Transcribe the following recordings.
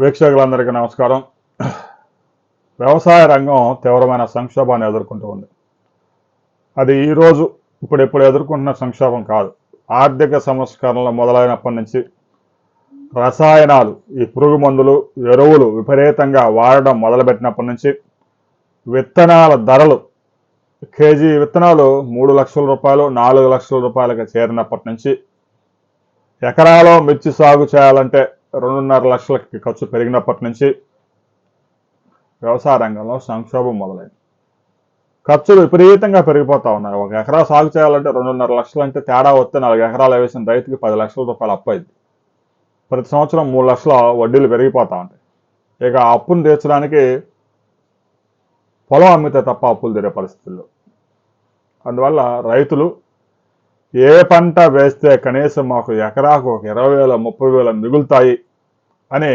వీక్షకులందరికీ నమస్కారం. వ్యవసాయ రంగం తీవ్రమైన సంక్షోభాన్ని ఎదుర్కొంటూ ఉంది. అది ఈరోజు ఇప్పుడు ఎదుర్కొంటున్న సంక్షోభం కాదు. ఆర్థిక సంస్కరణలు మొదలైనప్పటి నుంచి రసాయనాలు, ఈ పురుగు మందులు, ఎరువులు విపరీతంగా వాడడం మొదలుపెట్టినప్పటి నుంచి విత్తనాల ధరలు, కేజీ విత్తనాలు 3 లక్షల రూపాయలు 4 లక్షల రూపాయలకు చేరినప్పటి నుంచి ఎకరాలో మిర్చి సాగు చేయాలంటే 2.5 లక్షలకి ఖర్చు పెరిగినప్పటి నుంచి వ్యవసాయ రంగంలో సంక్షోభం మొదలైంది. ఖర్చులు విపరీతంగా పెరిగిపోతా ఉన్నాయి. ఒక ఎకరా సాగు చేయాలంటే 2.5 లక్షలు అంటే తేడా వస్తే 4 ఎకరాలు వేసిన రైతుకి 10 లక్షల రూపాయలు అప్పు అయింది. ప్రతి సంవత్సరం 3 లక్షల వడ్డీలు పెరిగిపోతా ఉంటాయి. ఇక అప్పును తీర్చడానికి పొలం అమ్మితే తప్ప అప్పులు తీరే పరిస్థితుల్లో. అందువల్ల రైతులు ఏ పంట వేస్తే కనీసం మాకు ఎకరాకు ఒక 20,000 30,000 మిగులుతాయి అని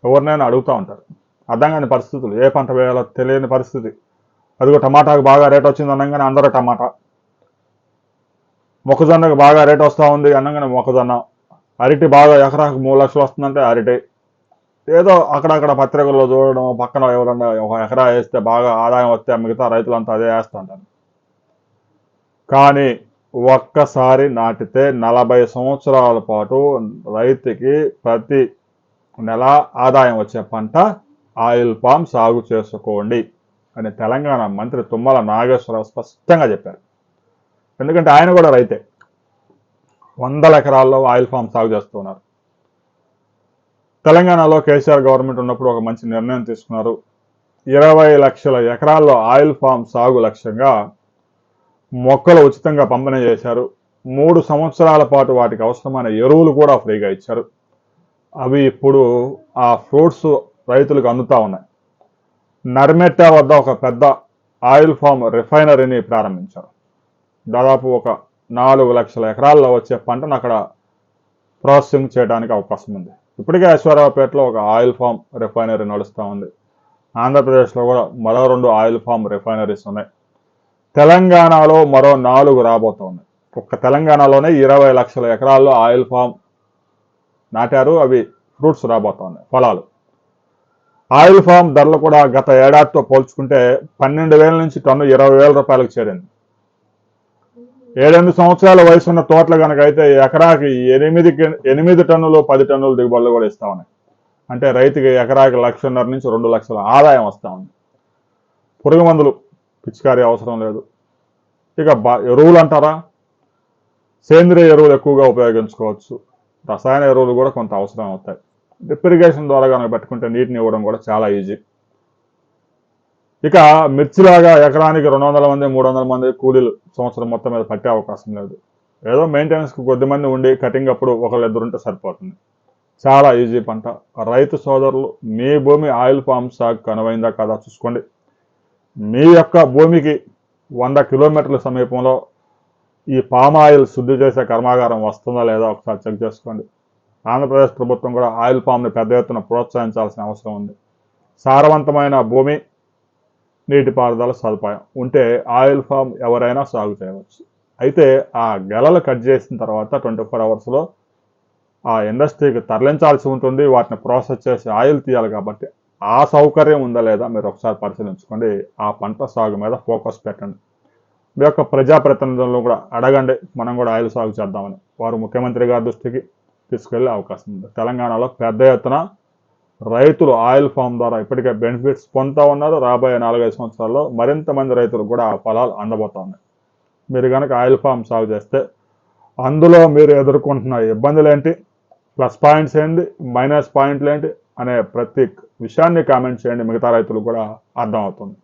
ఎవరినైనా అడుగుతూ ఉంటారు. అర్థం కాని పరిస్థితులు, ఏ పంట వేయాలో తెలియని పరిస్థితి. అదిగో టమాటాకు బాగా రేట్ వచ్చింది అనగానే అందరూ టమాటా, మొక్కజొన్నకు బాగా రేట్ వస్తూ ఉంది అనగానే మొక్కజొన్న, అరటి బాగా ఎకరాకు 3 లక్షలు వస్తుందంటే అరటి. ఏదో అక్కడక్కడ పత్రికల్లో చూడడం, పక్కన ఎవరన్నా ఒక ఎకరా వేస్తే బాగా ఆదాయం వస్తే మిగతా రైతులంతా అదే వేస్తూ ఉంటారు. కానీ ఒక్కసారి నాటితే 40 సంవత్సరాల పాటు రైతుకి ప్రతి నెల ఆదాయం వచ్చే పంట ఆయిల్ పామ్ సాగు చేసుకోండి అని తెలంగాణ మంత్రి తుమ్మల నాగేశ్వరరావు స్పష్టంగా చెప్పారు. ఎందుకంటే ఆయన కూడా రైతే, 100 ఎకరాల్లో ఆయిల్ పామ్ సాగు చేస్తున్నారు. తెలంగాణలో కేసీఆర్ గవర్నమెంట్ ఉన్నప్పుడు ఒక మంచి నిర్ణయం తీసుకున్నారు. 20 లక్షల ఎకరాల్లో ఆయిల్ పామ్ సాగు లక్ష్యంగా మొక్కలు ఉచితంగా పంపిణీ చేశారు. 3 సంవత్సరాల పాటు వాటికి అవసరమైన ఎరువులు కూడా ఫ్రీగా ఇచ్చారు. అవి ఇప్పుడు ఆ ఫ్రూట్స్ రైతులకు అందుతూ ఉన్నాయి. నర్మెట్ట వద్ద ఒక పెద్ద ఆయిల్ ఫామ్ రిఫైనరీని ప్రారంభించారు. దాదాపు ఒక 4 లక్షల ఎకరాల్లో వచ్చే పంటను అక్కడ ప్రాసెసింగ్ చేయడానికి అవకాశం ఉంది. ఇప్పటికే ఐశ్వర్యాపేటలో ఒక ఆయిల్ ఫామ్ రిఫైనరీ నడుస్తూ ఉంది. ఆంధ్రప్రదేశ్లో కూడా మరో 2 ఆయిల్ ఫామ్ రిఫైనరీస్ ఉన్నాయి. తెలంగాణలో మరో 4 రాబోతూ ఉన్నాయి. ఒక్క తెలంగాణలోనే 20 లక్షల ఎకరాల్లో ఆయిల్ ఫామ్ నాటారు. అవి ఫ్రూట్స్ రాబోతూ ఉన్నాయి, ఫలాలు. ఆయిల్ ఫామ్ ధరలు కూడా గత ఏడాదితో పోల్చుకుంటే 12,000 నుంచి టన్ను 20,000 రూపాయలకు చేరింది. 7-8 సంవత్సరాల వయసున్న తోటలు కనుక అయితే ఎకరాకి 8 టన్నులు 10 టన్నులు దిగుబడులు కూడా ఇస్తా ఉన్నాయి. అంటే రైతుకి ఎకరాకి 1,50,000 నుంచి 2 లక్షల ఆదాయం వస్తూ ఉంది. పురుగు మందులు పిచికారీ అవసరం లేదు. ఇక ఎరువులు అంటారా, సేంద్రియ ఎరువులు ఎక్కువగా ఉపయోగించుకోవచ్చు. రసాయన ఎరువులు కూడా కొంత అవసరం అవుతాయి. డ్రిప్ ఇరిగేషన్ ద్వారా కనుక పెట్టుకుంటే నీటిని ఇవ్వడం కూడా చాలా ఈజీ. ఇక మిర్చిలాగా ఎకరానికి 200 మంది 300 మంది కూలీలు సంవత్సరం మొత్తం మీద పట్టే అవకాశం లేదు. ఏదో మెయింటెనెన్స్కి కొద్దిమంది ఉండి కటింగ్ అప్పుడు ఒకళ్ళిద్దరు ఉంటే సరిపోతుంది. చాలా ఈజీ పంట. రైతు సోదరులు, మీ భూమి ఆయిల్ పామ్ సాగు అనువైందా కాదా చూసుకోండి. మీ యొక్క భూమికి 100 కిలోమీటర్ల సమీపంలో ఈ పామ్ ఆయిల్ శుద్ధి చేసే కర్మాగారం వస్తుందా లేదా ఒకసారి చెక్ చేసుకోండి. ఆంధ్రప్రదేశ్ ప్రభుత్వం కూడా ఆయిల్ పామ్ని పెద్ద ఎత్తున ప్రోత్సహించాల్సిన అవసరం ఉంది. సారవంతమైన భూమి, నీటిపారుదల సదుపాయం ఉంటే ఆయిల్ పామ్ ఎవరైనా సాగు చేయవచ్చు. అయితే ఆ గెలలు కట్ చేసిన తర్వాత 24 అవర్స్లో ఆ ఇండస్ట్రీకి తరలించాల్సి ఉంటుంది. వాటిని ప్రాసెస్ చేసి ఆయిల్ తీయాలి. కాబట్టి ఆ సౌకర్యం ఉందా లేదా మీరు ఒకసారి పరిశీలించుకోండి. ఆ పంట సాగు మీద ఫోకస్ పెట్టండి. మీ యొక్క ప్రజాప్రతినిధులను కూడా అడగండి, మనం కూడా ఆయిల్ సాగు చేద్దామని. వారు ముఖ్యమంత్రి గారి దృష్టికి తీసుకెళ్లే అవకాశం ఉంది. తెలంగాణలో పెద్ద ఎత్తున రైతులు ఆయిల్ ఫామ్ ద్వారా ఇప్పటికే బెనిఫిట్స్ పొందుతూ ఉన్నారు. రాబోయే 4-5 సంవత్సరాల్లో మరింత మంది రైతులు కూడా ఆ ఫలాలు అందబోతా ఉన్నాయి. మీరు కనుక ఆయిల్ ఫామ్ సాగు చేస్తే అందులో మీరు ఎదుర్కొంటున్న ఇబ్బందులు ఏంటి, ప్లస్ పాయింట్స్ ఏంటి, మైనస్ పాయింట్లు ఏంటి అనే ప్రతి విషయాన్ని కామెంట్ చేయండి. మిగతా రైతులకు కూడా అర్థమవుతుంది.